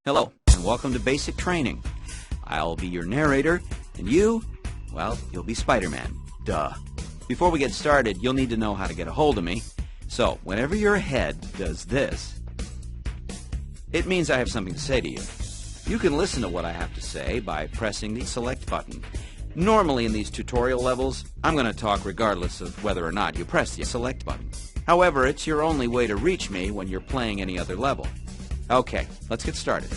Hello, and welcome to Basic Training. I'll be your narrator, and you, well, you'll be Spider-Man. Duh. Before we get started, you'll need to know how to get a hold of me. So, whenever your head does this, it means I have something to say to you. You can listen to what I have to say by pressing the select button. Normally in these tutorial levels, I'm going to talk regardless of whether or not you press the select button. However, it's your only way to reach me when you're playing any other level. Okay, let's get started.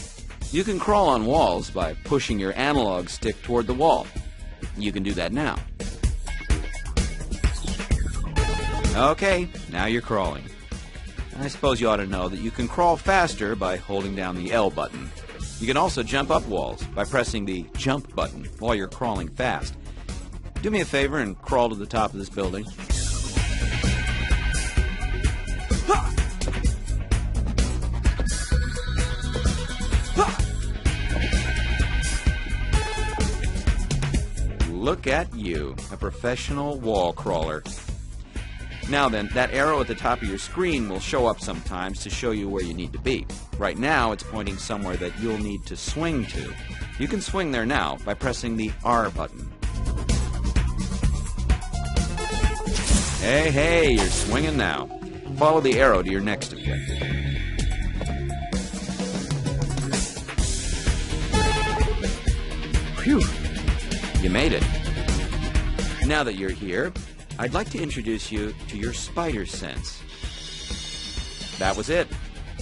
You can crawl on walls by pushing your analog stick toward the wall. You can do that now. Okay, now you're crawling. I suppose you ought to know that you can crawl faster by holding down the L button. You can also jump up walls by pressing the jump button while you're crawling fast. Do me a favor and crawl to the top of this building. Look at you, a professional wall crawler. Now then, that arrow at the top of your screen will show up sometimes to show you where you need to be. Right now, it's pointing somewhere that you'll need to swing to. You can swing there now by pressing the R button. Hey, you're swinging now. Follow the arrow to your next objective. Phew! You made it. Now that you're here, I'd like to introduce you to your spider sense. That was it.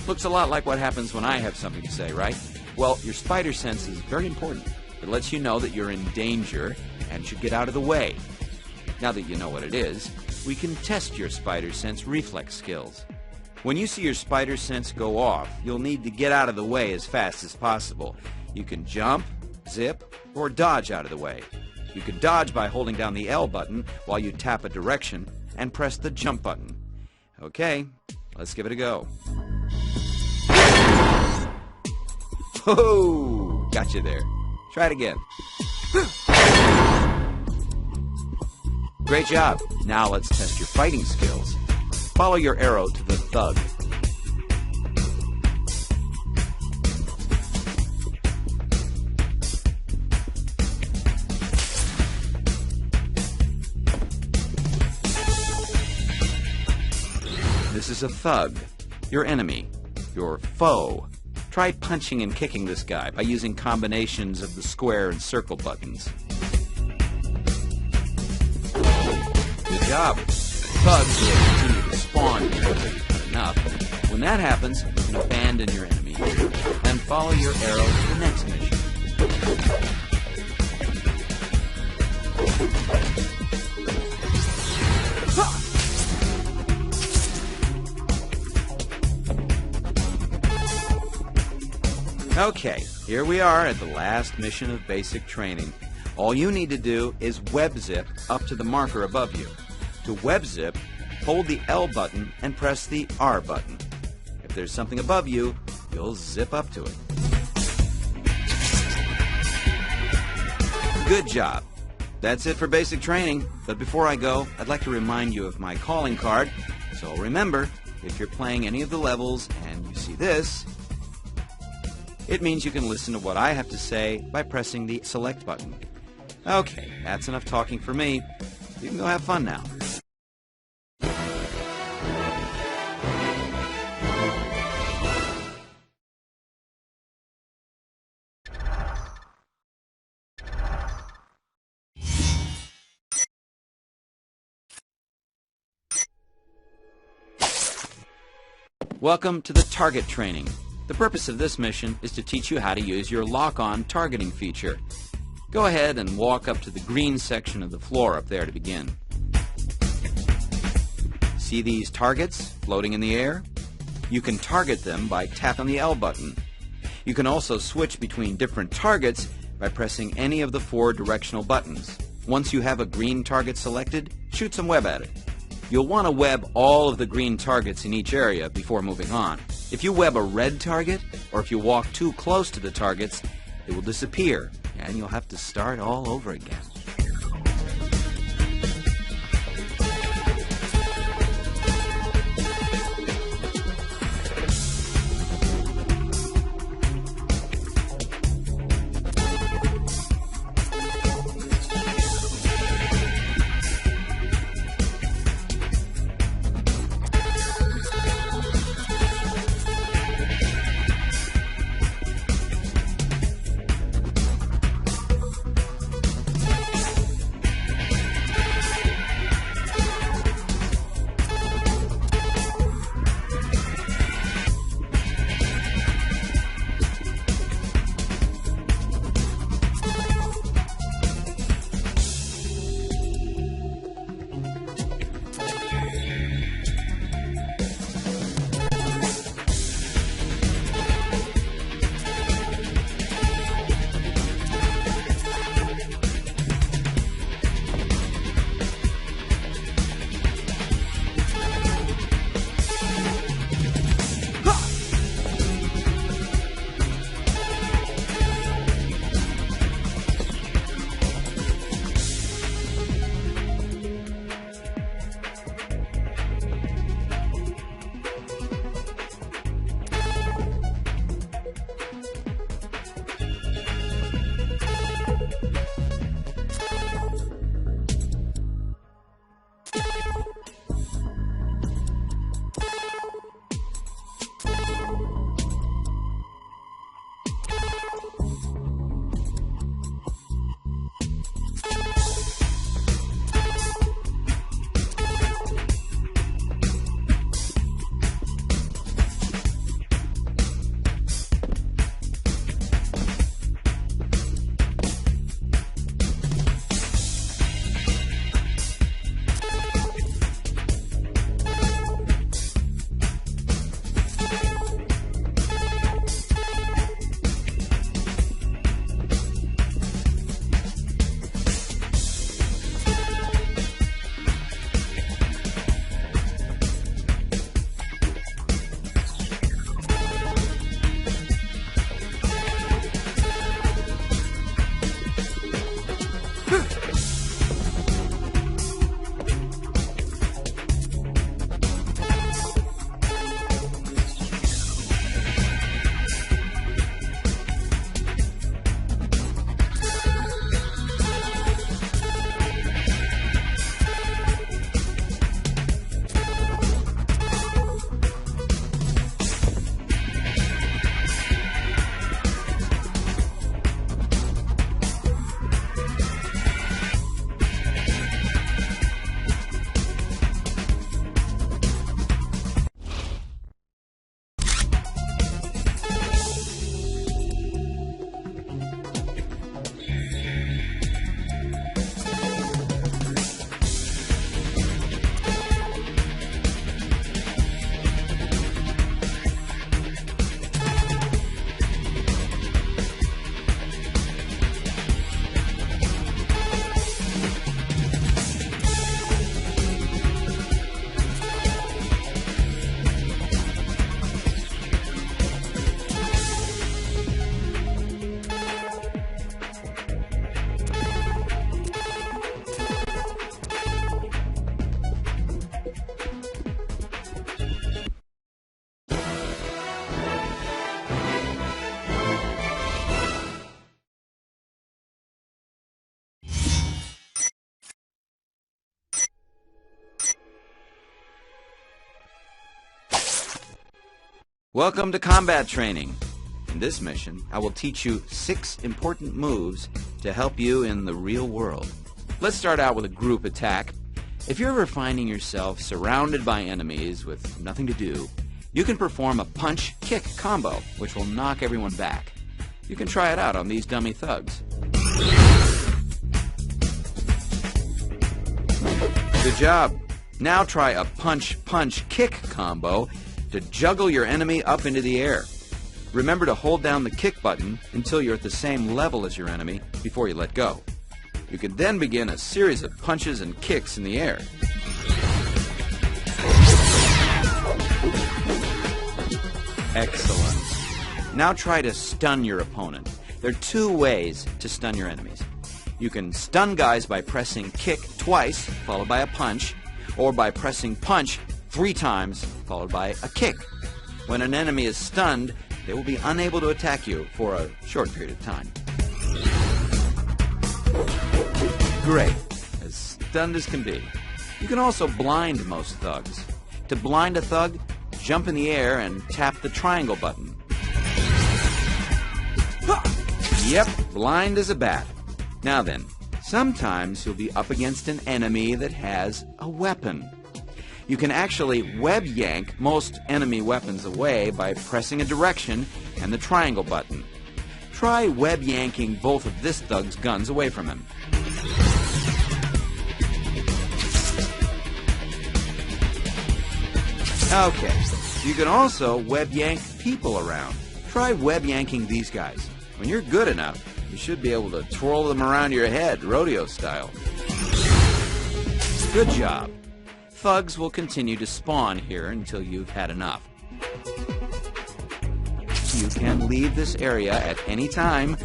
Looks a lot like what happens when I have something to say, right? Well, your spider sense is very important. It lets you know that you're in danger and should get out of the way. Now that you know what it is, we can test your spider sense reflex skills. When you see your spider sense go off, you'll need to get out of the way as fast as possible. You can jump, zip, or dodge out of the way. You can dodge by holding down the L button while you tap a direction and press the jump button. Okay, let's give it a go. Whoa! Got you there. Try it again. Great job. Now let's test your fighting skills. Follow your arrow to the thug. This is a thug, your enemy, your foe. Try punching and kicking this guy by using combinations of the square and circle buttons. Good job. Thugs will continue to spawn before you've had enough. When that happens, you can abandon your enemy and follow your arrow to the next mission. Okay, here we are at the last mission of basic training. All you need to do is web zip up to the marker above you. To web zip, hold the L button and press the R button. If there's something above you, you'll zip up to it. Good job. That's it for basic training. But before I go, I'd like to remind you of my calling card. So remember, if you're playing any of the levels and you see this, it means you can listen to what I have to say by pressing the select button. Okay, that's enough talking for me. You can go have fun now. Welcome to the target training. The purpose of this mission is to teach you how to use your lock-on targeting feature. Go ahead and walk up to the green section of the floor up there to begin. See these targets floating in the air? You can target them by tapping the L button. You can also switch between different targets by pressing any of the 4 directional buttons. Once you have a green target selected, shoot some web at it. You'll want to web all of the green targets in each area before moving on. If you web a red target, or if you walk too close to the targets, it will disappear, and you'll have to start all over again. Welcome to combat training. In this mission, I will teach you 6 important moves to help you in the real world. Let's start out with a group attack. If you're ever finding yourself surrounded by enemies with nothing to do, you can perform a punch-kick combo, which will knock everyone back. You can try it out on these dummy thugs. Good job. Now try a punch-punch-kick combo to juggle your enemy up into the air. Remember to hold down the kick button until you're at the same level as your enemy before you let go. You can then begin a series of punches and kicks in the air. Excellent. Now try to stun your opponent. There are 2 ways to stun your enemies. You can stun guys by pressing kick twice, followed by a punch, or by pressing punch 3 times, followed by a kick. When an enemy is stunned, they will be unable to attack you for a short period of time. Great. As stunned as can be. You can also blind most thugs. To blind a thug, jump in the air and tap the triangle button. Yep, blind as a bat. Now then, sometimes you'll be up against an enemy that has a weapon. You can actually web yank most enemy weapons away by pressing a direction and the triangle button. Try web yanking both of this thug's guns away from him. Okay, you can also web yank people around. Try web yanking these guys. When you're good enough, you should be able to twirl them around your head, rodeo style. Good job. Thugs will continue to spawn here until you've had enough. You can leave this area at any time